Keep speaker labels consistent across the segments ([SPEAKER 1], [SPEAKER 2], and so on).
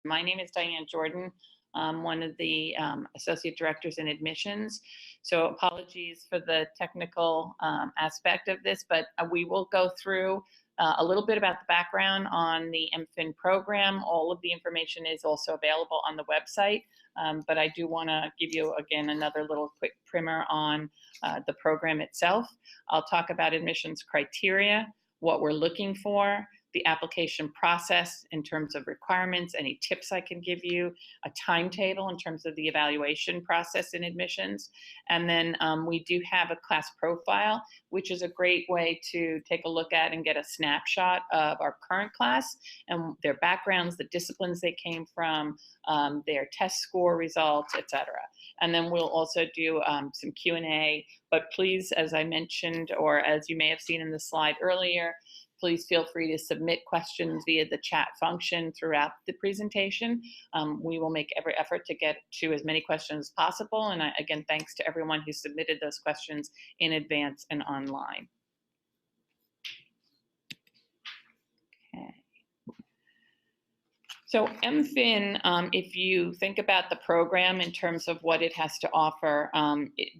[SPEAKER 1] My name is Diane Jordan. I'm one of the associate directors in admissions. So apologies for the technical aspect of this, but we will go through a little bit about the background on the MFin program. All of the information is also available on the website, but I do want to give you, again, another little quick primer on the program itself. I'll talk about admissions criteria, what we're looking for, the application process in terms of requirements, any tips I can give you, a timetable in terms of the evaluation process in admissions. And then we do have a class profile, which is a great way to take a look at and get a snapshot of our current class and their backgrounds, the disciplines they came from, their test score results, etc. And then we'll also do some Q&A, but please, as I mentioned, or as you may have seen in the slide earlier, please feel free to submit questions via the chat function throughout the presentation. We will make every effort to get to as many questions as possible. And again, thanks to everyone who submitted those questions in advance and online. Okay. So MFin, if you think about the program in terms of what it has to offer,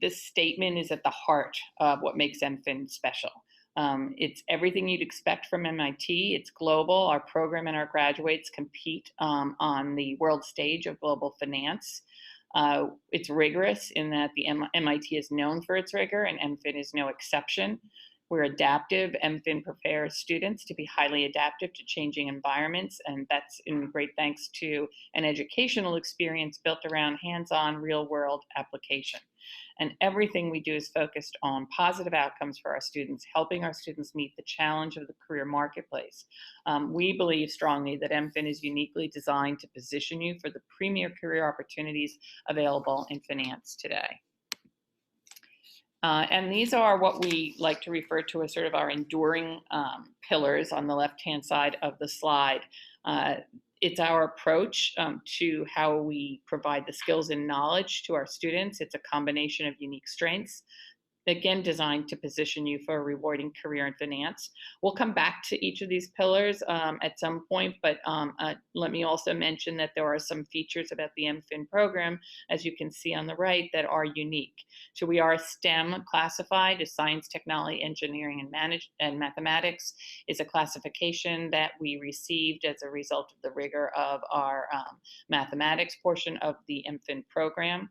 [SPEAKER 1] this statement is at the heart of what makes MFin special. It's everything you'd expect from MIT. It's global. Our program and our graduates compete on the world stage of global finance. It's rigorous in that the MIT is known for its rigor, and MFin is no exception. We're adaptive. MFin prepares students to be highly adaptive to changing environments, and that's in great thanks to an educational experience built around hands-on, real-world application. And everything we do is focused on positive outcomes for our students, helping our students meet the challenge of the career marketplace. We believe strongly that MFin is uniquely designed to position you for the premier career opportunities available in finance today. And these are what we like to refer to as sort of our enduring pillars on the left-hand side of the slide. It's our approach to how we provide the skills and knowledge to our students. It's a combination of unique strengths, again, designed to position you for a rewarding career in finance. We'll come back to each of these pillars at some point, but let me also mention that there are some features about the MFin program, as you can see on the right, that are unique. So we are STEM classified as science, technology, engineering, and mathematics is a classification that we received as a result of the rigor of our mathematics portion of the MFin program.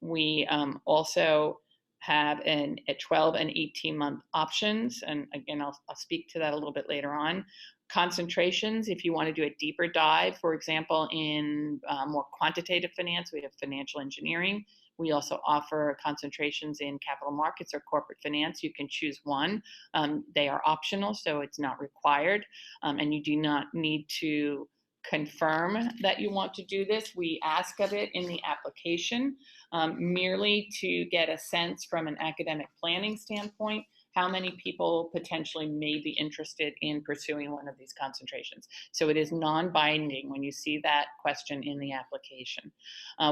[SPEAKER 1] We also have a 12 and 18-month options. And again, I'll speak to that a little bit later on. Concentrations, if you want to do a deeper dive, for example, in more quantitative finance, we have financial engineering. We also offer concentrations in capital markets or corporate finance. You can choose one. They are optional, so it's not required. And you do not need to confirm that you want to do this. We ask of it in the application merely to get a sense from an academic planning standpoint how many people potentially may be interested in pursuing one of these concentrations. So it is non-binding when you see that question in the application.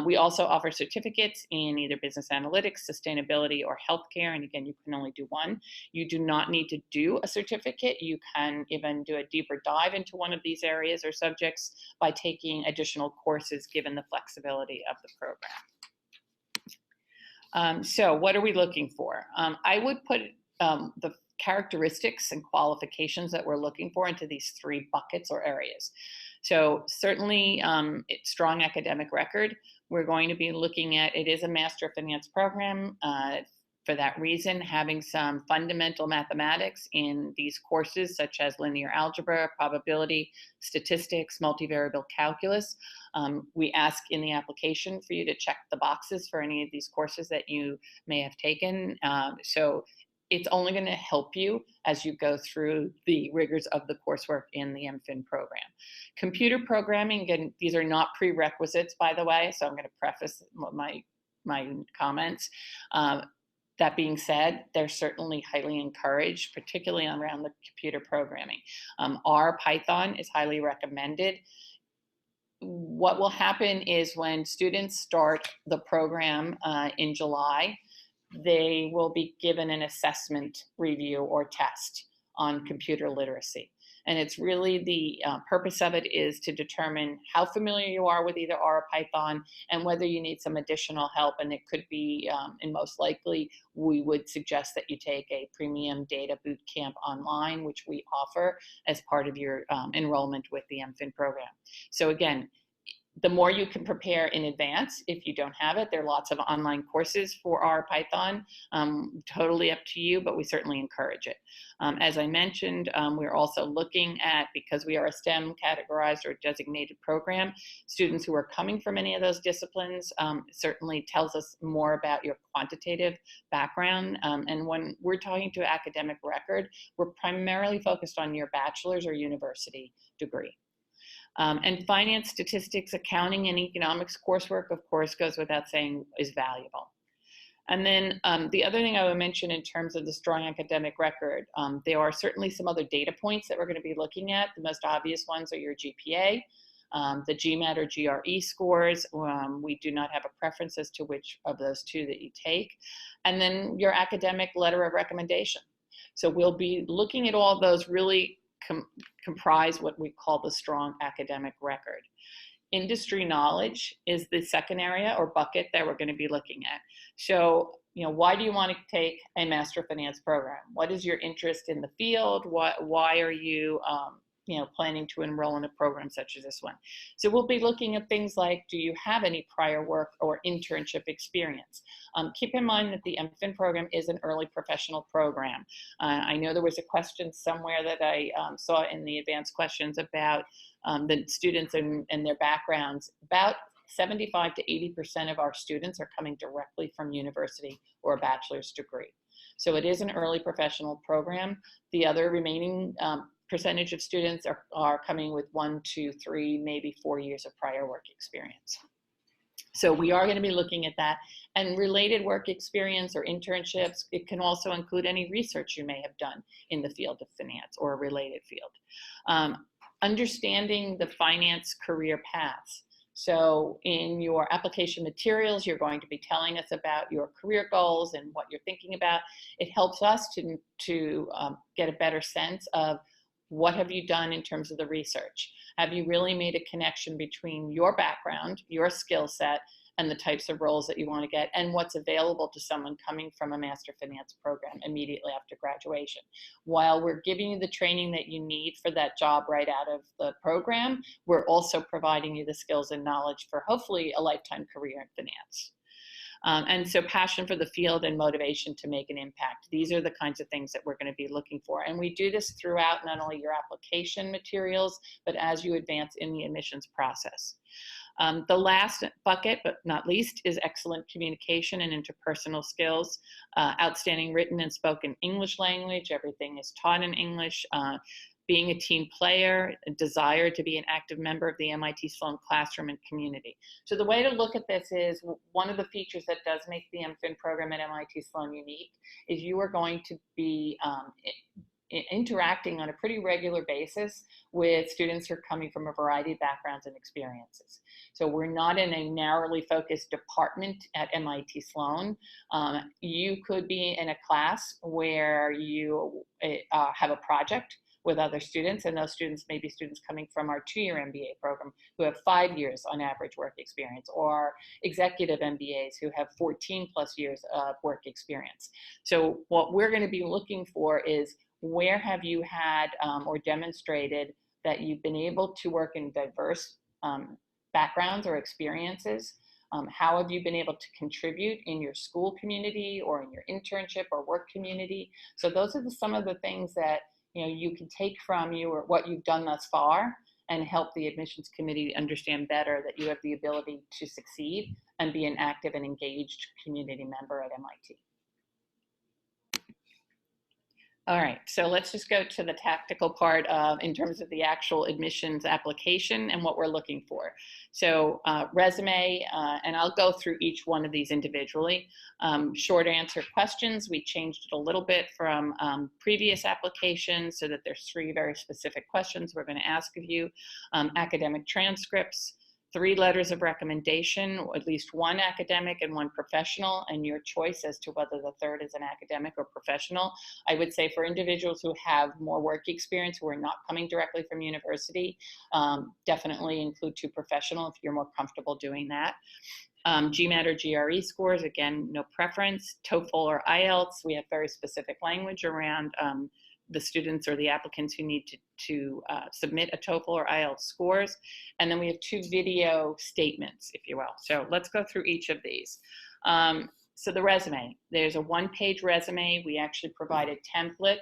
[SPEAKER 1] We also offer certificates in either business analytics, sustainability, or healthcare, and again, you can only do one. You do not need to do a certificate. You can even do a deeper dive into one of these areas or subjects by taking additional courses given the flexibility of the program. So what are we looking for? I would put the characteristics and qualifications that we're looking for into these three buckets or areas. So certainly strong academic record. We're going to be looking at, it is a Master of Finance program. For that reason, having some fundamental mathematics in these courses, such as linear algebra, probability, statistics, multivariable calculus. We ask in the application for you to check the boxes for any of these courses that you may have taken. So it's only going to help you as you go through the rigors of the coursework in the MFin program. Computer programming, again, these are not prerequisites, by the way, so I'm going to preface my comments. That being said, they're certainly highly encouraged, particularly around the computer programming. R, Python is highly recommended. What will happen is when students start the program in July, they will be given an assessment review or test. on computer literacy. And it's really the purpose of it is to determine how familiar you are with either R or Python and whether you need some additional help. And it could be, and most likely, we would suggest that you take a premium data boot camp online, which we offer as part of your enrollment with the MFin program. So again, the more you can prepare in advance, if you don't have it, there are lots of online courses for R Python, totally up to you, but we certainly encourage it. As I mentioned, we're also looking at, because we are a STEM categorized or designated program, students who are coming from any of those disciplines certainly tells us more about your quantitative background. And when we're talking to academic record, we're primarily focused on your bachelor's or university degree. And finance, statistics, accounting, and economics coursework, of course, goes without saying, is valuable. And then the other thing I would mention in terms of the strong academic record, there are certainly some other data points that we're going to be looking at. The most obvious ones are your GPA, the GMAT or GRE scores. We do not have a preference as to which of those two that you take. And then your academic letter of recommendation. So we'll be looking at all those really comprise what we call the strong academic record. Industry knowledge is the second area or bucket that we're going to be looking at. So, why do you want to take a Master of Finance program? What is your interest in the field? Why are you, planning to enroll in a program such as this one? So we'll be looking at things like, do you have any prior work or internship experience? Keep in mind that the MFin program is an early professional program. I know there was a question somewhere that I saw in the advanced questions about the students and their backgrounds. About 75 to 80% of our students are coming directly from university or a bachelor's degree. So it is an early professional program. The other remaining percentage of students are coming with 1, 2, 3, maybe 4 years of prior work experience. So we are going to be looking at that. And related work experience or internships, it can also include any research you may have done in the field of finance or a related field. Understanding the finance career paths. So in your application materials, you're going to be telling us about your career goals and what you're thinking about. It helps us to get a better sense of what have you done in terms of the research. Have you really made a connection between your background, your skill set, and the types of roles that you want to get, and what's available to someone coming from a Master Finance program immediately after graduation. While we're giving you the training that you need for that job right out of the program, we're also providing you the skills and knowledge for hopefully a lifetime career in finance. And so passion for the field and motivation to make an impact. These are the kinds of things that we're going to be looking for. And we do this throughout not only your application materials, but as you advance in the admissions process. The last bucket, but not least, is excellent communication and interpersonal skills, outstanding written and spoken English language. Everything is taught in English. Being a team player, a desire to be an active member of the MIT Sloan classroom and community. So the way to look at this is one of the features that does make the MFin program at MIT Sloan unique is you are going to be interacting on a pretty regular basis with students who are coming from a variety of backgrounds and experiences. So we're not in a narrowly focused department at MIT Sloan. You could be in a class where you have a project with other students, and those students may be students coming from our 2-year MBA program who have 5 years on average work experience, or executive MBAs who have 14 plus years of work experience. So what we're going to be looking for is where have you had or demonstrated that you've been able to work in diverse backgrounds or experiences? How have you been able to contribute in your school community or in your internship or work community? So those are some of the things that you can take from you or what you've done thus far and help the admissions committee understand better that you have the ability to succeed and be an active and engaged community member at MIT. All right, so let's just go to the tactical part in terms of the actual admissions application and what we're looking for. So resume, and I'll go through each one of these individually. Short answer questions, we changed it a little bit from previous applications so that there's 3 very specific questions we're going to ask of you. Academic transcripts, 3 letters of recommendation, at least 1 academic and 1 professional, and your choice as to whether the third is an academic or professional. I would say for individuals who have more work experience, who are not coming directly from university, definitely include 2 professional if you're more comfortable doing that. GMAT or GRE scores, again, no preference. TOEFL or IELTS, we have very specific language around the students or the applicants who need to submit a TOEFL or IELTS scores. And then we have 2 video statements, if you will. So let's go through each of these. So the resume, there's a 1-page resume. We actually provide a template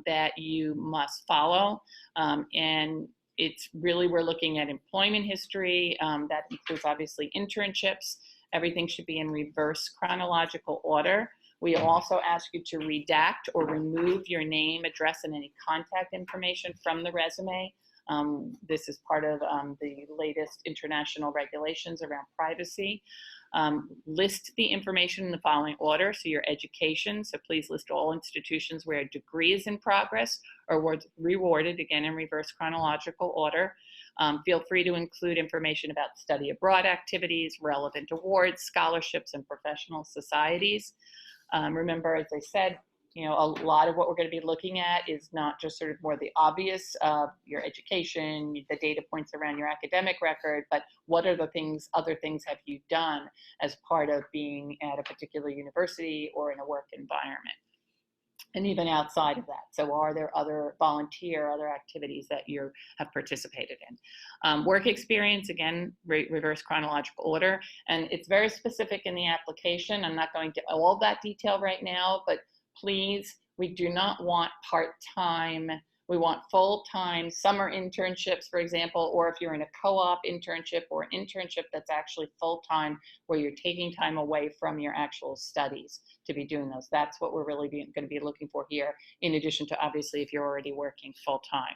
[SPEAKER 1] that you must follow. And it's really, we're looking at employment history. That includes obviously internships. Everything should be in reverse chronological order. We also ask you to redact or remove your name, address, and any contact information from the resume. This is part of the latest international regulations around privacy. List the information in the following order. So your education, so please list all institutions where a degree is in progress or was rewarded, again in reverse chronological order. Feel free to include information about study abroad activities, relevant awards, scholarships, and professional societies. Remember, as I said, you know, a lot of what we're going to be looking at is not just sort of more the obvious, your education, the data points around your academic record, but what are the things, other things have you done as part of being at a particular university or in a work environment? And even outside of that. So are there other other activities that you have participated in? Work experience, again, reverse chronological order. And it's very specific in the application. I'm not going to all that detail right now, but please, we do not want part-time. We want full-time summer internships, for example, or if you're in a co-op internship or internship that's actually full-time where you're taking time away from your actual studies to be doing those. That's what we're really going to be looking for here, in addition to obviously if you're already working full-time.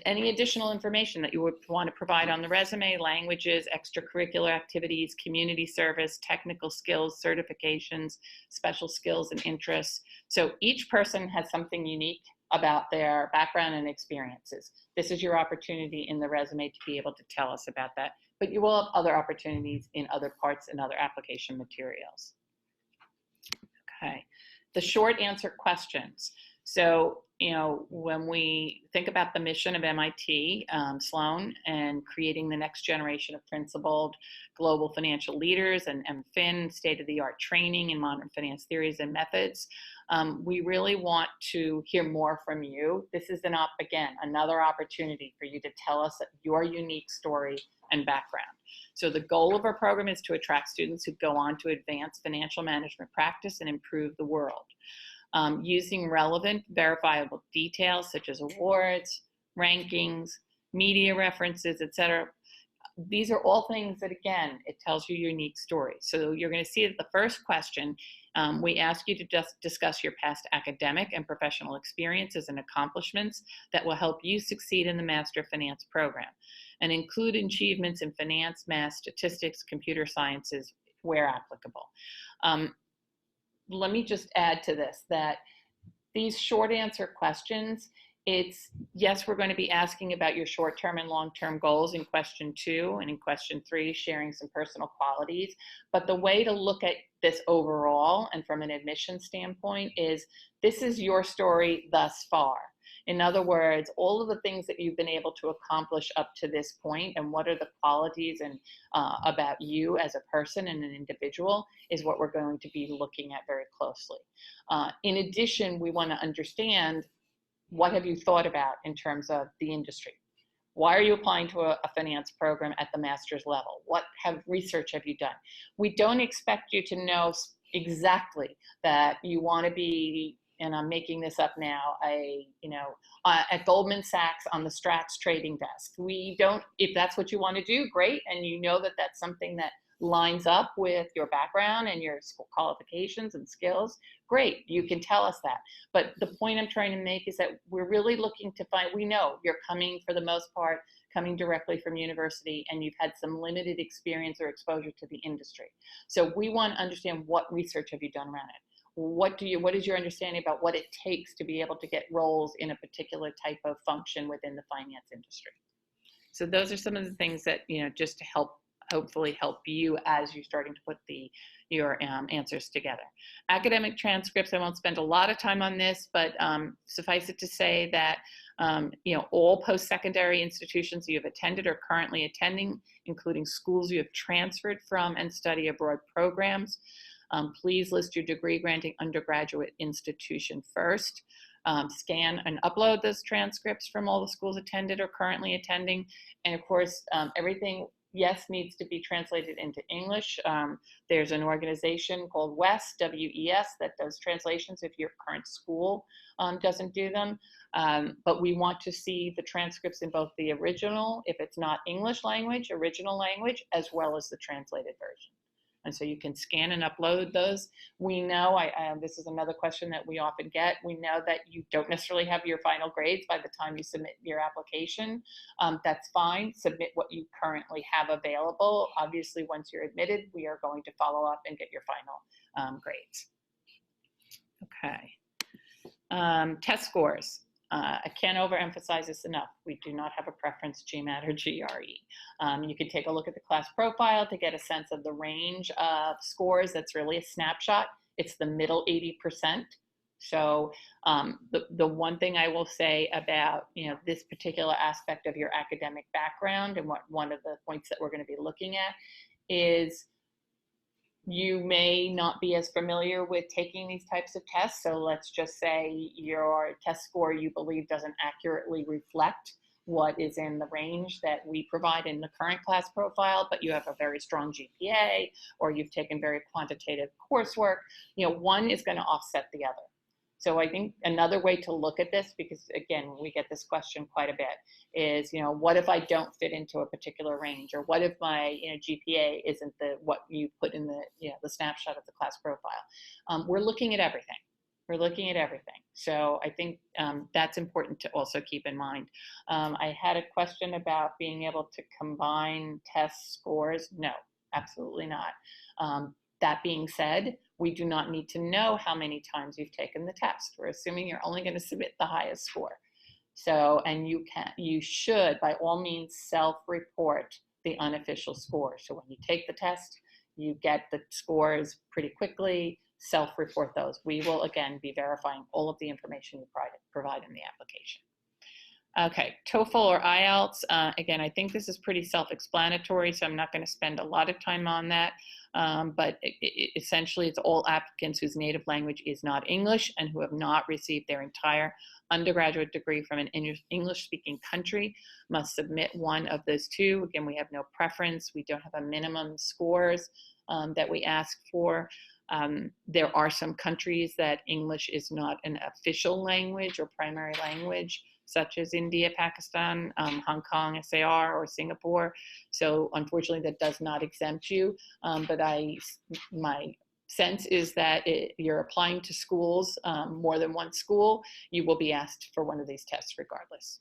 [SPEAKER 1] Any additional information that you would want to provide on the resume, languages, extracurricular activities, community service, technical skills, certifications, special skills and interests. So each person has something unique about their background and experiences. This is your opportunity in the resume to be able to tell us about that, but you will have other opportunities in other parts and other application materials. Okay, the short answer questions. So, you know, when we think about the mission of MIT Sloan and creating the next generation of principled global financial leaders and MFin, state-of-the-art training in modern finance theories and methods, we really want to hear more from you. This is again, another opportunity for you to tell us your unique story and background. So the goal of our program is to attract students who go on to advance financial management practice and improve the world. Using relevant, verifiable details such as awards, rankings, media references, etc. These are all things that, again, it tells you your unique story. So you're going to see that the first question, we ask you to just discuss your past academic and professional experiences and accomplishments that will help you succeed in the Master of Finance program, and include achievements in finance, math, statistics, computer sciences, where applicable. Let me just add to this that these short answer questions, it's, yes, we're going to be asking about your short-term and long-term goals in question 2, and in question 3, sharing some personal qualities. But the way to look at this overall and from an admission standpoint is, this is your story thus far. In other words, all of the things that you've been able to accomplish up to this point, and what are the qualities and about you as a person and an individual, is what we're going to be looking at very closely. In addition, we want to understand, what have you thought about in terms of the industry? Why are you applying to a finance program at the master's level? What research have you done? We don't expect you to know exactly that you want to be, and I'm making this up now, at Goldman Sachs on the Strats trading desk. We don't, if that's what you want to do, great, and you know that that's something that lines up with your background and your qualifications and skills, great, you can tell us that. But the point I'm trying to make is that we're really looking to find, we know you're coming, for the most part, coming directly from university, and you've had some limited experience or exposure to the industry. So we want to understand, what research have you done around it? What is your understanding about what it takes to be able to get roles in a particular type of function within the finance industry? So those are some of the things that, just to hopefully help you as you're starting to put your answers together. Academic transcripts, I won't spend a lot of time on this, but suffice it to say that all post-secondary institutions you have attended or currently attending, including schools you have transferred from and study abroad programs, please list your degree granting undergraduate institution first. Scan and upload those transcripts from all the schools attended or currently attending. And of course, everything, yes, needs to be translated into English. There's an organization called WES, W-E-S, that does translations if your current school doesn't do them. But we want to see the transcripts in both the original, if it's not English language, original language, as well as the translated version. And so you can scan and upload those. We know, this is another question that we often get, we know that you don't necessarily have your final grades by the time you submit your application. That's fine. Submit what you currently have available. Obviously, once you're admitted, we are going to follow up and get your final grades. Okay. Test scores. I can't overemphasize this enough. We do not have a preference, GMAT or GRE. You can take a look at the class profile to get a sense of the range of scores. That's really a snapshot. It's the middle 80%. So the one thing I will say about this particular aspect of your academic background, and one of the points that we're going to be looking at, is you may not be as familiar with taking these types of tests. So let's just say your test score you believe doesn't accurately reflect what is in the range that we provide in the current class profile, but you have a very strong GPA, or you've taken very quantitative coursework. One is going to offset the other. So I think another way to look at this, because again, we get this question quite a bit, is, what if I don't fit into a particular range, or what if my GPA isn't what you put in the snapshot of the class profile? We're looking at everything. We're looking at everything. So I think that's important to also keep in mind. I had a question about being able to combine test scores. No, absolutely not. That being said, we do not need to know how many times you've taken the test. We're assuming you're only going to submit the highest score. So, and you should, by all means, self-report the unofficial score. So when you take the test, you get the scores pretty quickly, self-report those. We will, again, be verifying all of the information you provide in the application. Okay, TOEFL or IELTS, again, I think this is pretty self-explanatory, so I'm not going to spend a lot of time on that, but essentially it's all applicants whose native language is not English and who have not received their entire undergraduate degree from an English-speaking country must submit one of those two. Again, we have no preference. We don't have a minimum scores that we ask for. There are some countries that English is not an official language or primary language, such as India, Pakistan, Hong Kong, SAR, or Singapore. So unfortunately, that does not exempt you. But my sense is that you're applying to schools, more than one school, you will be asked for one of these tests regardless.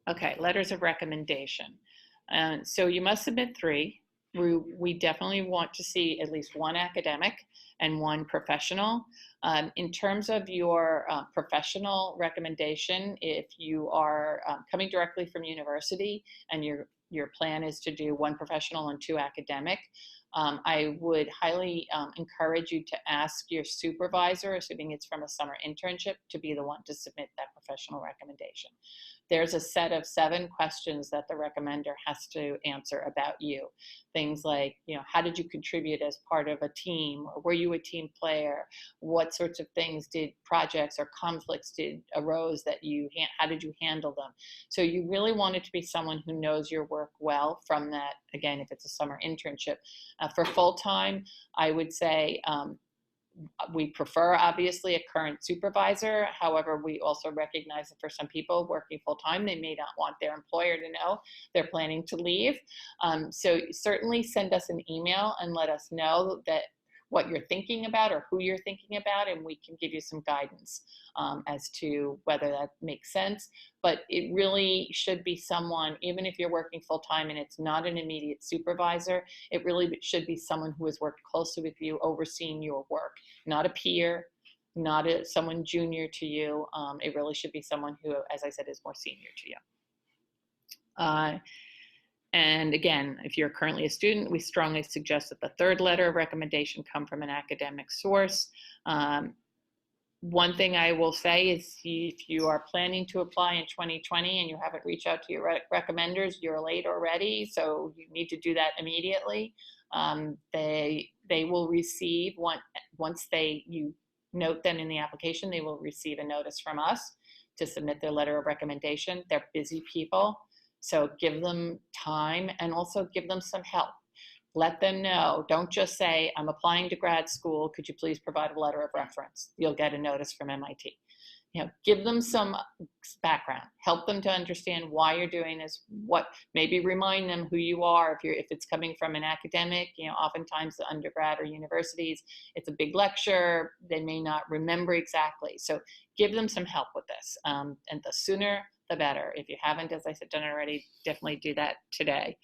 [SPEAKER 1] Okay, letters of recommendation. So you must submit 3. We definitely want to see at least one academic and one professional. In terms of your professional recommendation, if you are coming directly from university and your plan is to do 1 professional and 2 academic, I would highly encourage you to ask your supervisor, assuming it's from a summer internship, to be the one to submit that professional recommendation. There's a set of 7 questions that the recommender has to answer about you. Things like, how did you contribute as part of a team? Or were you a team player? What sorts of things projects or conflicts arose that how did you handle them? So you really want it to be someone who knows your work well from that, again, if it's a summer internship. For full-time, I would say, we prefer, obviously, a current supervisor. However, we also recognize that for some people working full-time, they may not want their employer to know they're planning to leave. So certainly send us an email and let us know what you're thinking about or who you're thinking about, and we can give you some guidance as to whether that makes sense. But it really should be someone, even if you're working full-time and it's not an immediate supervisor, it really should be someone who has worked closely with you, overseeing your work, not a peer, not someone junior to you. It really should be someone who, as I said, is more senior to you. And again, if you're currently a student, we strongly suggest that the third letter of recommendation come from an academic source. One thing I will say is if you are planning to apply in 2020 and you haven't reached out to your recommenders, you're late already, so you need to do that immediately. They will receive, once you note them in the application, they will receive a notice from us to submit their letter of recommendation. They're busy people, so give them time and also give them some help. Let them know. Don't just say, I'm applying to grad school. Could you please provide a letter of reference? You'll get a notice from MIT. Give them some background. Help them to understand why you're doing this. Maybe remind them who you are. If it's coming from an academic, oftentimes the undergrad or universities, it's a big lecture. They may not remember exactly. So give them some help with this. And the sooner, the better. If you haven't, as I said, done it already, definitely do that today.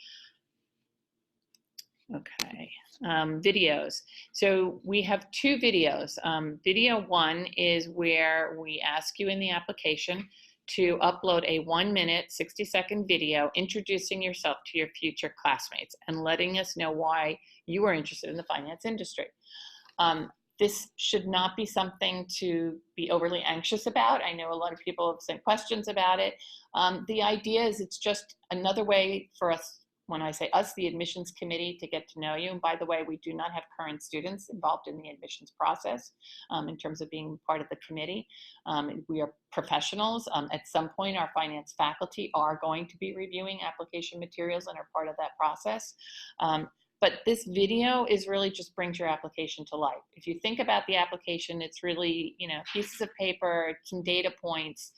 [SPEAKER 1] Okay, videos. So we have two videos. Video one is where we ask you in the application to upload a 1-minute, 60-second video introducing yourself to your future classmates and letting us know why you are interested in the finance industry. This should not be something to be overly anxious about. I know a lot of people have sent questions about it. The idea is it's just another way for us, when I say us, the admissions committee, to get to know you. And by the way, we do not have current students involved in the admissions process in terms of being part of the committee. We are professionals. At some point, our finance faculty are going to be reviewing application materials and are part of that process. But this video is really just brings your application to life. If you think about the application, it's really, pieces of paper, some data points.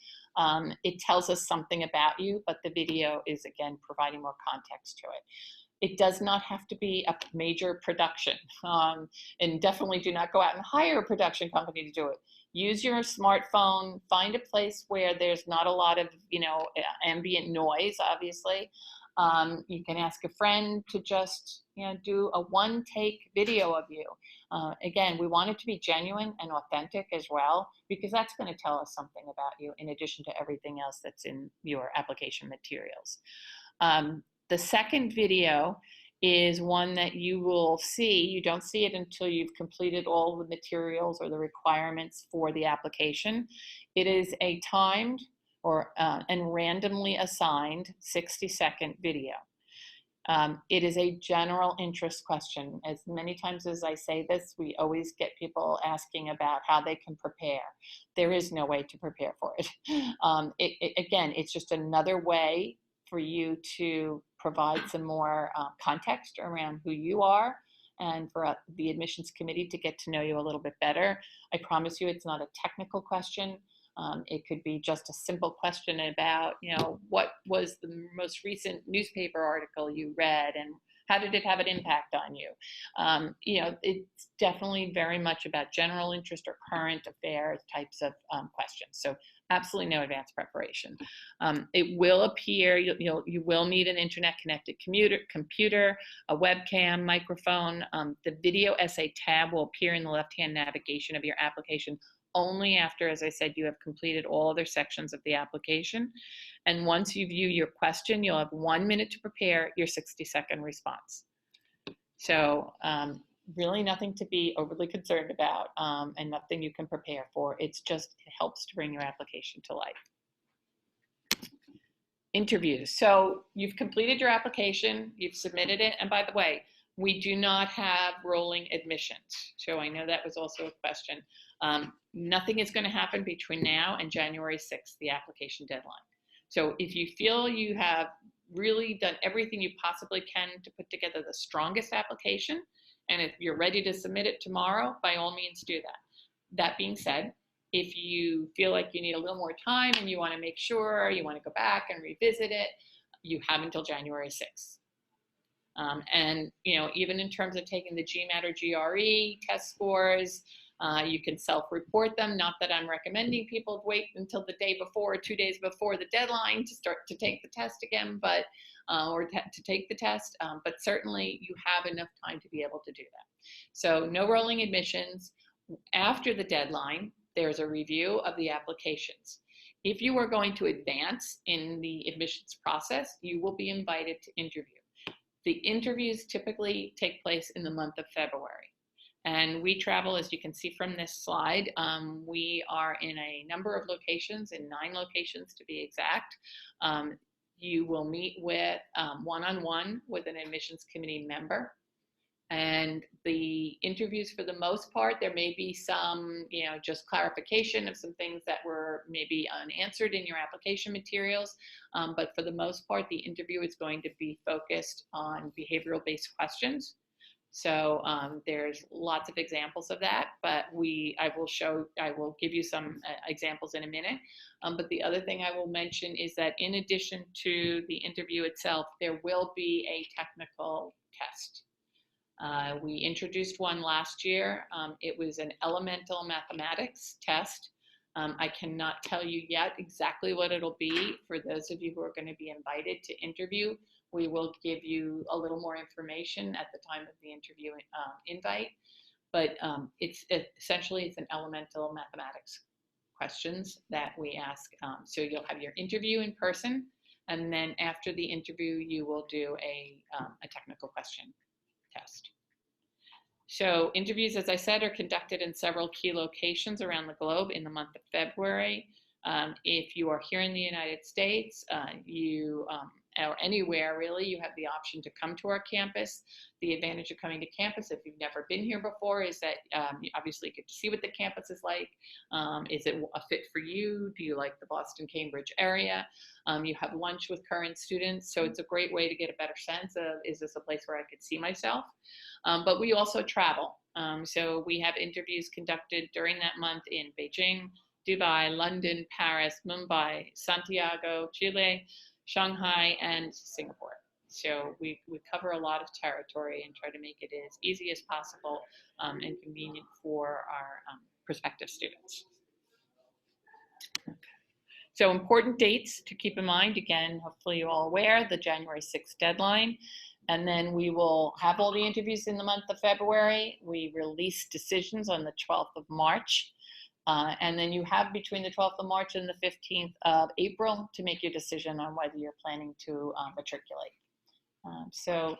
[SPEAKER 1] It tells us something about you, but the video is, again, providing more context to it. It does not have to be a major production, and definitely do not go out and hire a production company to do it. Use your smartphone, find a place where there's not a lot of, ambient noise, obviously. You can ask a friend to just, do a one-take video of you. Again, we want it to be genuine and authentic as well, because that's going to tell us something about you in addition to everything else that's in your application materials. The second video is one that you will see. You don't see it until you've completed all the materials or the requirements for the application. It is a timed and randomly assigned 60-second video. It is a general interest question. As many times as I say this, we always get people asking about how they can prepare. There is no way to prepare for it. Again, it's just another way for you to provide some more context around who you are and for the admissions committee to get to know you a little bit better. I promise you it's not a technical question. It could be just a simple question about, what was the most recent newspaper article you read and how did it have an impact on you? It's definitely very much about general interest or current affairs types of questions. So absolutely no advanced preparation. It will appear, you will need an internet connected computer, a webcam, microphone. The video essay tab will appear in the left-hand navigation of your application only after, as I said, you have completed all other sections of the application. And once you view your question, you'll have 1 minute to prepare your 60-second response. So really nothing to be overly concerned about and nothing you can prepare for. It helps to bring your application to life. Interviews. So you've completed your application, you've submitted it, and by the way, we do not have rolling admissions. So I know that was also a question. Nothing is going to happen between now and January 6th, the application deadline. So if you feel you have really done everything you possibly can to put together the strongest application, and if you're ready to submit it tomorrow, by all means do that. That being said, if you feel like you need a little more time and you want to make sure, you want to go back and revisit it, you have until January 6th. And even in terms of taking the GMAT or GRE test scores, you can self-report them. Not that I'm recommending people wait until the day before or 2 days before the deadline to start to take the test again, but to take the test. But certainly you have enough time to be able to do that. So no rolling admissions. After the deadline, there's a review of the applications. If you are going to advance in the admissions process, you will be invited to interview. The interviews typically take place in the month of February. And we travel, as you can see from this slide, we are in a number of locations, in 9 locations to be exact. You will meet with one-on-one with an admissions committee member. And the interviews, for the most part, there may be some, just clarification of some things that were maybe unanswered in your application materials. But for the most part, the interview is going to be focused on behavioral-based questions. So there's lots of examples of that, but I will give you some examples in a minute. But the other thing I will mention is that in addition to the interview itself, there will be a technical test. We introduced one last year. It was an elemental mathematics test. I cannot tell you yet exactly what it'll be. For those of you who are going to be invited to interview, we will give you a little more information at the time of the interview invite. But it's an elemental mathematics questions that we ask. So you'll have your interview in person, and then after the interview, you will do a technical question test. So interviews, as I said, are conducted in several key locations around the globe in the month of February. If you are here in the United States, or anywhere really, you have the option to come to our campus. The advantage of coming to campus, if you've never been here before, is that you obviously get to see what the campus is like. Is it a fit for you? Do you like the Boston-Cambridge area? You have lunch with current students, so it's a great way to get a better sense of, is this a place where I could see myself? But we also travel. So we have interviews conducted during that month in Beijing, Dubai, London, Paris, Mumbai, Santiago, Chile, Shanghai, and Singapore. So we cover a lot of territory and try to make it as easy as possible and convenient for our prospective students. Okay. So important dates to keep in mind, again, hopefully you're all aware, the January 6th deadline. And then we will have all the interviews in the month of February. We release decisions on the 12th of March. And then you have between the 12th of March and the 15th of April to make your decision on whether you're planning to matriculate. So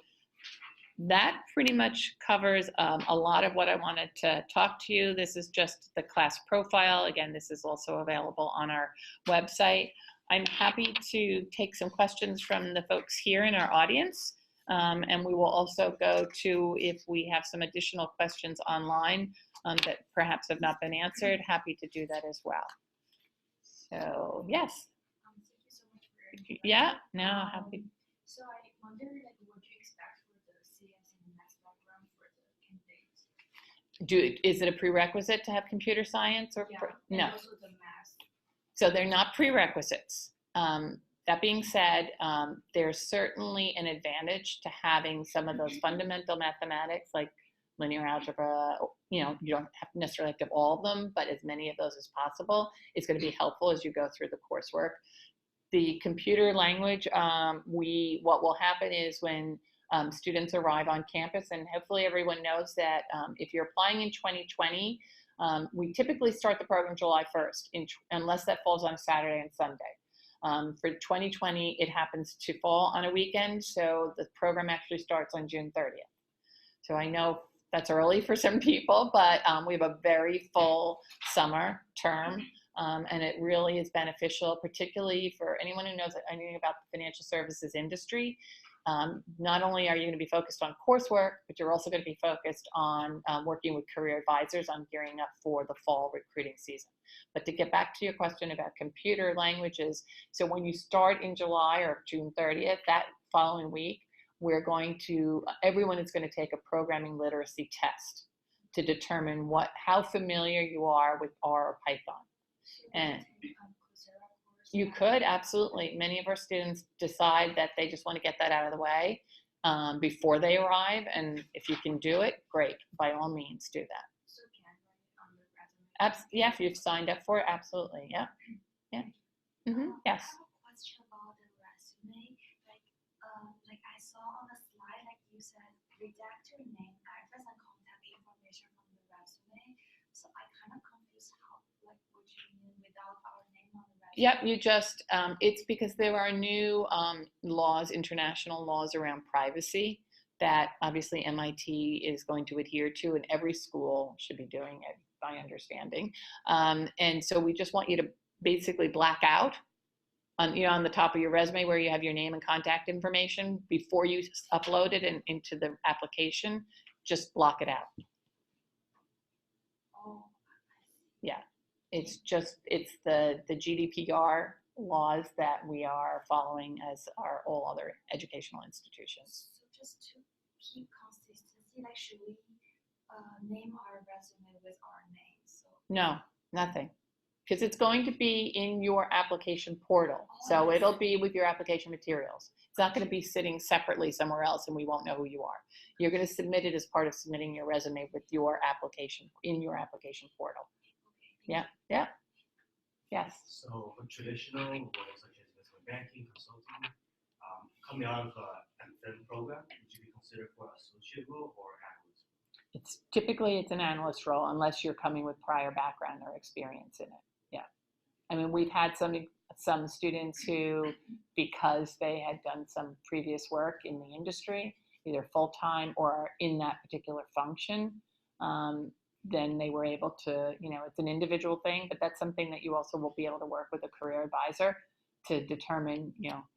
[SPEAKER 1] that pretty much covers a lot of what I wanted to talk to you. This is just the class profile. Again, this is also available on our website. I'm happy to take some questions from the folks here in our audience. And we will also go to, if we have some additional questions online that perhaps have not been answered, happy to do that as well. So, yes.
[SPEAKER 2] Thank you so much for your
[SPEAKER 1] Yeah, no, happy.
[SPEAKER 2] So I wonder, like, what do you expect for the CS and math background for the candidates?
[SPEAKER 1] Is it a prerequisite to have computer science or no?
[SPEAKER 2] And also the math.
[SPEAKER 1] So they're not prerequisites. That being said, there's certainly an advantage to having some of those fundamental mathematics like linear algebra. You don't have to necessarily have all of them, but as many of those as possible is going to be helpful as you go through the coursework. The computer language, what will happen is when students arrive on campus, and hopefully everyone knows that if you're applying in 2020, we typically start the program July 1st, unless that falls on Saturday and Sunday. For 2020, it happens to fall on a weekend, so the program actually starts on June 30th. So I know that's early for some people, but we have a very full summer term. And it really is beneficial, particularly for anyone who knows anything about the financial services industry. Not only are you going to be focused on coursework, but you're also going to be focused on working with career advisors on gearing up for the fall recruiting season. But to get back to your question about computer languages, so when you start in July or June 30th, that following week, everyone is going to take a programming literacy test to determine how familiar you are with R or Python. And you could, absolutely. Many of our students decide that they just want to get that out of the way before they arrive. And if you can do it, great. By all means, do that.
[SPEAKER 2] So can I write on the resume?
[SPEAKER 1] Yeah, if you've signed up for it, absolutely. Yeah. Yeah. Yes.
[SPEAKER 2] I have a question about the resume. Like I saw on the slide, like you said, redact your name, address, and contact information from the resume. So I kind of confused what you mean without our name on the resume.
[SPEAKER 1] Yep, you just, it's because there are new laws, international laws around privacy that obviously MIT is going to adhere to, and every school should be doing it, by understanding. And so we just want you to basically black out on, on the top of your resume where you have your name and contact information before you upload it into the application, just block it out.
[SPEAKER 2] Oh,
[SPEAKER 1] Yeah, it's the GDPR laws that we are following as are all other educational institutions.
[SPEAKER 2] so just to keep consistency, like should we name our resume with our name? So
[SPEAKER 1] No, nothing. Because it's going to be in your application portal. So it'll be with your application materials. It's not going to be sitting separately somewhere else and we won't know who you are. You're going to submit it as part of submitting your resume with your application, in your application portal. Yeah, yeah, yes.
[SPEAKER 3] So for traditional roles such as investment banking, consulting, coming out of an MFin program, would you be considered for associate role or analyst?
[SPEAKER 1] It's typically an analyst role unless you're coming with prior background or experience in it. Yeah, I mean we've had some students who, because they had done some previous work in the industry, either full time or in that particular function, then they were able to, it's an individual thing, but that's something that you also will be able to work with a career advisor to determine,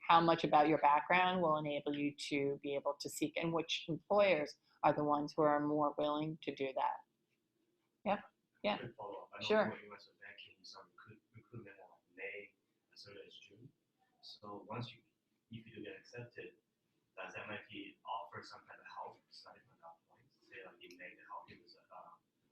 [SPEAKER 1] how much about your background will enable you to be able to seek, and which employers are the ones who are more willing to do that. Yep. Yeah.
[SPEAKER 3] Quick follow-up. I know
[SPEAKER 1] Sure.
[SPEAKER 3] for investment banking, some recruitment in May as soon as June. So once if you do get accepted, does MIT offer some kind of help starting from that point? Say like in May to help you with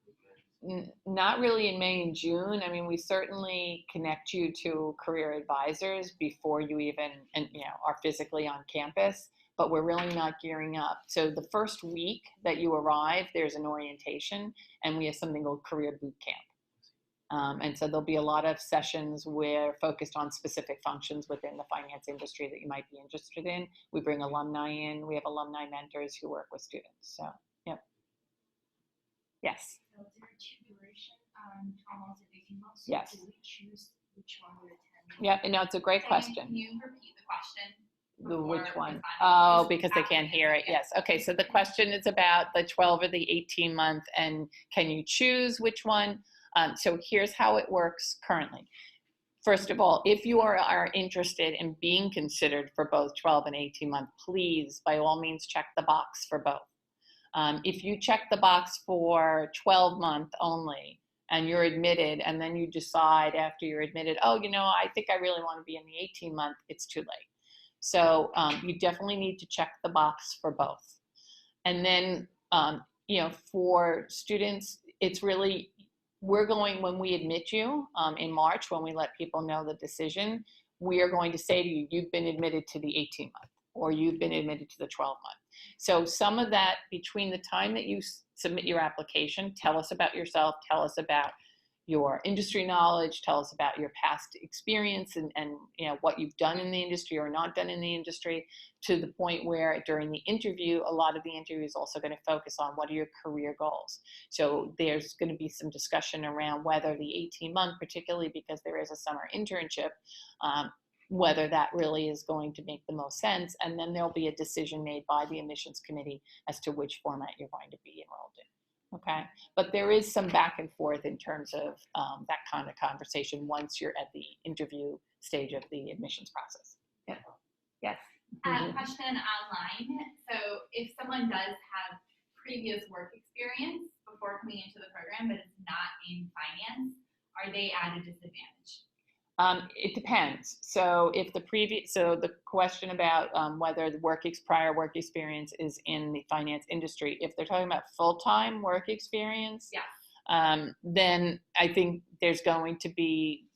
[SPEAKER 3] recruitment?
[SPEAKER 1] Not really in May and June. I mean, we certainly connect you to career advisors before you even, are physically on campus, but we're really not gearing up. So the first week that you arrive, there's an orientation, and we have something called Career Boot Camp. And so there'll be a lot of sessions where focused on specific functions within the finance industry that you might be interested in. We bring alumni in. We have alumni mentors who work with students. So, yep. Yes.
[SPEAKER 2] so their duration almost 18 months.
[SPEAKER 1] Yes.
[SPEAKER 2] Do we choose which one we attend?
[SPEAKER 1] Yeah, no, it's a great
[SPEAKER 4] Diane,
[SPEAKER 1] question.
[SPEAKER 4] Can you repeat the question?
[SPEAKER 1] Which
[SPEAKER 4] before
[SPEAKER 1] one?
[SPEAKER 4] responding?
[SPEAKER 1] Oh,
[SPEAKER 4] Just
[SPEAKER 1] because they can't hear it. Yes. Okay. So the question is about the 12 or the 18 month, and can you choose which one? So here's how it works currently. First of all, if you are interested in being considered for both 12 and 18 month, please, by all means, check the box for both. If you check the box for 12 month only and you're admitted, and then you decide after you're admitted, oh, I think I really want to be in the 18 month, it's too late. So you definitely need to check the box for both. And then, for students, it's really, when we admit you in March, when we let people know the decision, we are going to say to you, you've been admitted to the 18 month, or you've been admitted to the 12 month. So some of that, between the time that you submit your application, tell us about yourself, tell us about your industry knowledge, tell us about your past experience and what you've done in the industry or not done in the industry, to the point where during the interview, a lot of the interview is also going to focus on what are your career goals. So there's going to be some discussion around whether the 18 month, particularly because there is a summer internship, whether that really is going to make the most sense. And then there'll be a decision made by the admissions committee as to which format you're going to be enrolled in. Okay, but there is some back and forth in terms of that kind of conversation once you're at the interview stage of the admissions process. Yeah. Yes.
[SPEAKER 4] Question online. So if someone does have previous work experience before coming into the program, but it's not in finance, are they at a disadvantage?
[SPEAKER 1] It depends. So if the question about whether the prior work experience is in the finance industry, if they're talking about full-time work experience,
[SPEAKER 4] Yeah.
[SPEAKER 1] Then I think there's going to be,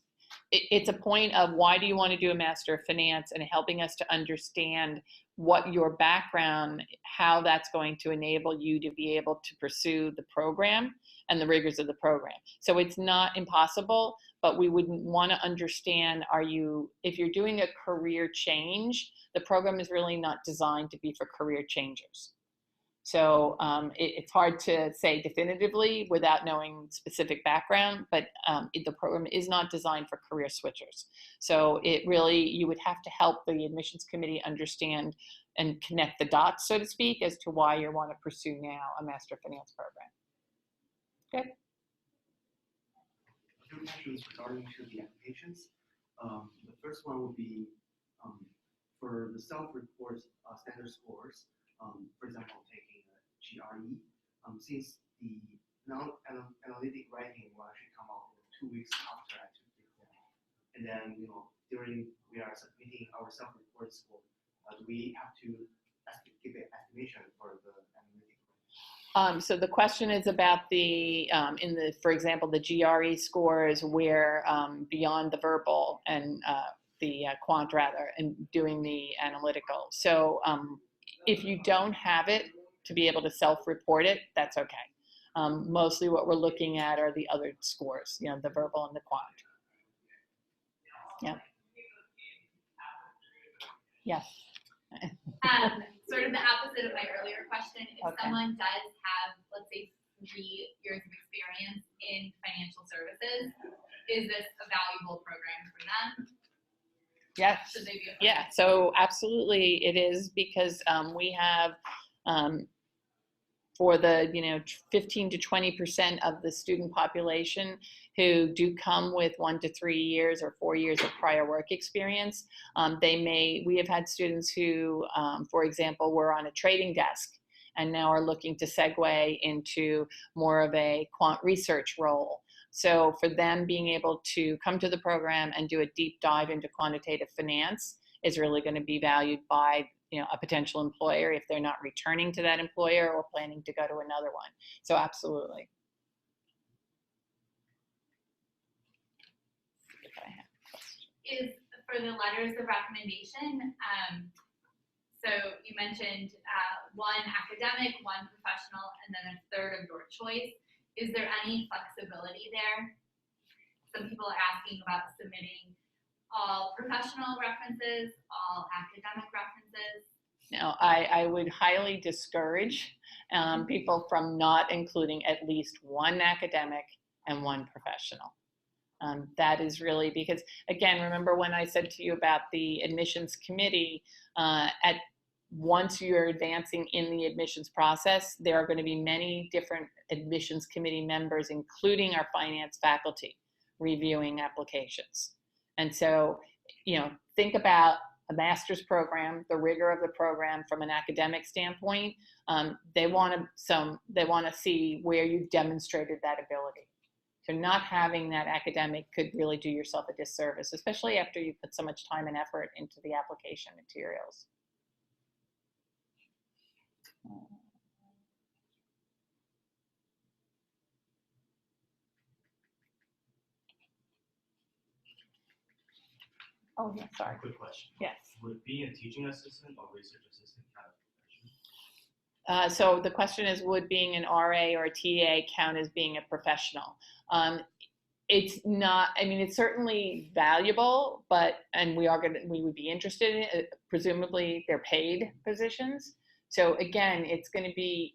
[SPEAKER 1] it's a point of why do you want to do a Master of Finance, and helping us to understand what your background, how that's going to enable you to be able to pursue the program and the rigors of the program. So it's not impossible, but we would want to understand, if you're doing a career change, the program is really not designed to be for career changers. So it's hard to say definitively without knowing specific background, but the program is not designed for career switchers. So it really, you would have to help the admissions committee understand and connect the dots, so to speak, as to why you want to pursue now a Master of Finance program. Good.
[SPEAKER 5] A few questions regarding to the applications. The first one would be for the self-report standard scores. For example, taking a GRE, since the non-analytic writing will actually come out 2 weeks after I took the exam, and then during we are submitting our self-report score, do we have to give an estimation for the analytic writing?
[SPEAKER 1] So the question is about the for example, the GRE scores where beyond the verbal and the quant rather, and doing the analytical. So if you don't have it to be able to self-report it, that's okay. Mostly what we're looking at are the other scores, the verbal and the quant. Yeah. Yes.
[SPEAKER 4] Sort of the opposite of my earlier question, if
[SPEAKER 1] Okay.
[SPEAKER 4] someone does have, let's say, 3 years of experience in financial services, is this a valuable program for them?
[SPEAKER 1] Yes.
[SPEAKER 4] Should they be a
[SPEAKER 1] Yeah, so absolutely it is, because we have for the 15 to 20% of the student population who do come with 1 to 3 years or 4 years of prior work experience. We have had students who, for example, were on a trading desk and now are looking to segue into more of a quant research role. So for them, being able to come to the program and do a deep dive into quantitative finance is really going to be valued by a potential employer if they're not returning to that employer or planning to go to another one. So absolutely.
[SPEAKER 4] Is for the letters of recommendation, so you mentioned 1 academic, 1 professional, and then a third of your choice. Is there any flexibility there? Some people are asking about submitting all professional references, all academic references.
[SPEAKER 1] No, I would highly discourage people from not including at least 1 academic and 1 professional. That is really because, again, remember when I said to you about the admissions committee, once you're advancing in the admissions process, there are going to be many different admissions committee members, including our finance faculty, reviewing applications. And so, think about a master's program, the rigor of the program from an academic standpoint. They want to see where you've demonstrated that ability. So not having that academic could really do yourself a disservice, especially after you put so much time and effort into the application materials. Oh, yeah, sorry.
[SPEAKER 3] Quick question.
[SPEAKER 1] Yes.
[SPEAKER 3] Would being a teaching assistant or research assistant kind of profession?
[SPEAKER 1] So the question is, would being an RA or a TA count as being a professional? It's not, it's certainly valuable, and we would be interested in it. Presumably they're paid positions. So again, it's going to be,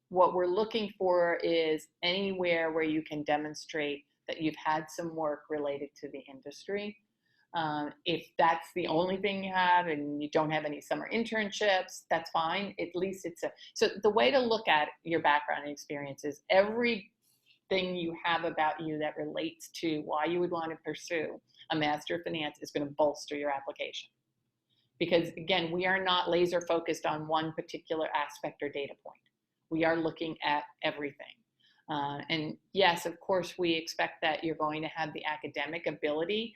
[SPEAKER 1] what we're looking for is anywhere where you can demonstrate that you've had some work related to the industry. If that's the only thing you have and you don't have any summer internships, that's fine. At least so the way to look at your background and experience is everything you have about you that relates to why you would want to pursue a Master of Finance is going to bolster your application. Because again, we are not laser focused on one particular aspect or data point. We are looking at everything. And yes, of course, we expect that you're going to have the academic ability.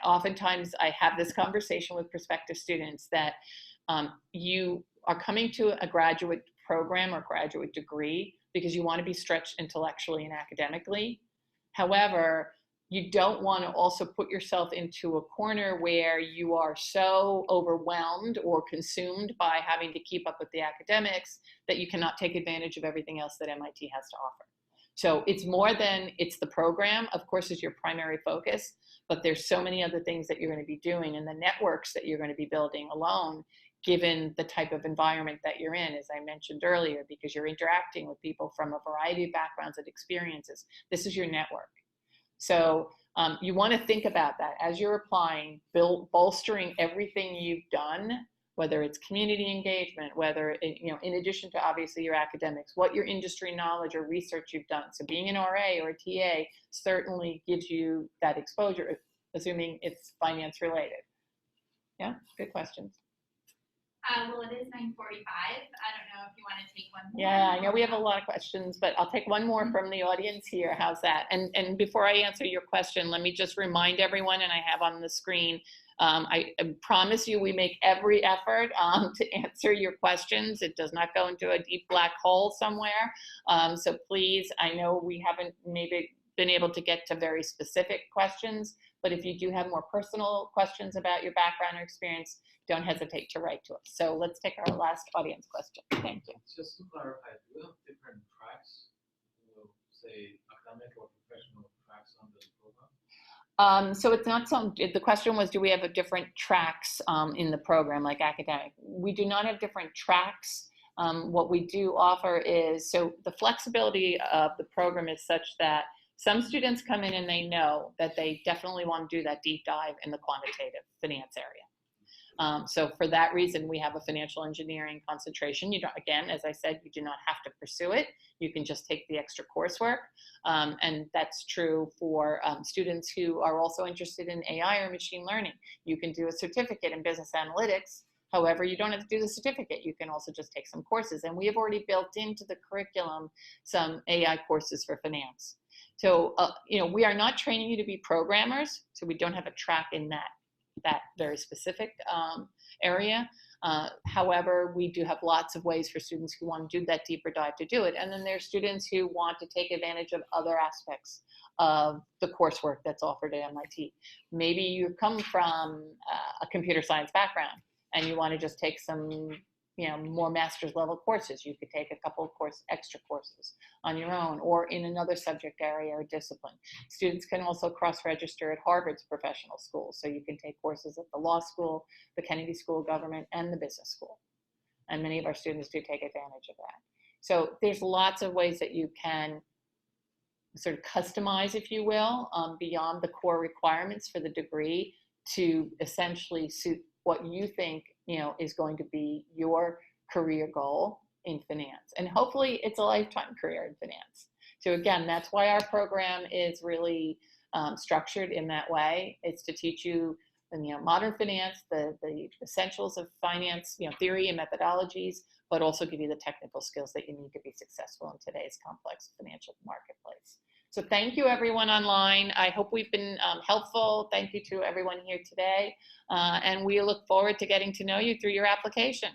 [SPEAKER 1] Oftentimes I have this conversation with prospective students that you are coming to a graduate program or graduate degree because you want to be stretched intellectually and academically. However, you don't want to also put yourself into a corner where you are so overwhelmed or consumed by having to keep up with the academics that you cannot take advantage of everything else that MIT has to offer. So it's more than it's the program, of course, is your primary focus, but there's so many other things that you're going to be doing, and the networks that you're going to be building alone given the type of environment that you're in, as I mentioned earlier, because you're interacting with people from a variety of backgrounds and experiences. This is your network. So you want to think about that as you're applying, bolstering everything you've done, whether it's community engagement, whether, in addition to obviously your academics, what your industry knowledge or research you've done. So being an RA or a TA certainly gives you that exposure, assuming it's finance related. Yeah, good questions.
[SPEAKER 4] Well, it is 9:45. I don't know if you want to take one more.
[SPEAKER 1] Yeah, I know we have a lot of questions, but I'll take one more from the audience here. How's that? And before I answer your question, let me just remind everyone, and I have on the screen, I promise you we make every effort to answer your questions. It does not go into a deep black hole somewhere. So please, I know we haven't maybe been able to get to very specific questions, but if you do have more personal questions about your background or experience, don't hesitate to write to us. So let's take our last audience question. Thank you.
[SPEAKER 6] Just to clarify, do you have different tracks, say academic or professional tracks on the program?
[SPEAKER 1] So it's not the question was, do we have different tracks in the program, like academic? We do not have different tracks. What we do offer is, so the flexibility of the program is such that some students come in and they know that they definitely want to do that deep dive in the quantitative finance area. So for that reason, we have a financial engineering concentration. You don't, again, as I said, you do not have to pursue it. You can just take the extra coursework. And that's true for students who are also interested in AI or machine learning. You can do a certificate in business analytics. However, you don't have to do the certificate. You can also just take some courses. And we have already built into the curriculum some AI courses for finance. So, we are not training you to be programmers. So we don't have a track in that very specific area. However, we do have lots of ways for students who want to do that deeper dive to do it. And then there's students who want to take advantage of other aspects of the coursework that's offered at MIT. Maybe you come from a computer science background and you want to just take some more master's level courses. You could take a couple of extra courses on your own or in another subject area or discipline. Students can also cross-register at Harvard's professional schools. So you can take courses at the law school, the Kennedy School of Government, and the business school. And many of our students do take advantage of that. So there's lots of ways that you can sort of customize, if you will, beyond the core requirements for the degree to essentially suit what you think is going to be your career goal in finance. And hopefully it's a lifetime career in finance. So again, that's why our program is really structured in that way. It's to teach you modern finance, the essentials of finance, theory and methodologies, but also give you the technical skills that you need to be successful in today's complex financial marketplace. So thank you everyone online. I hope we've been helpful. Thank you to everyone here today. And we look forward to getting to know you through your application.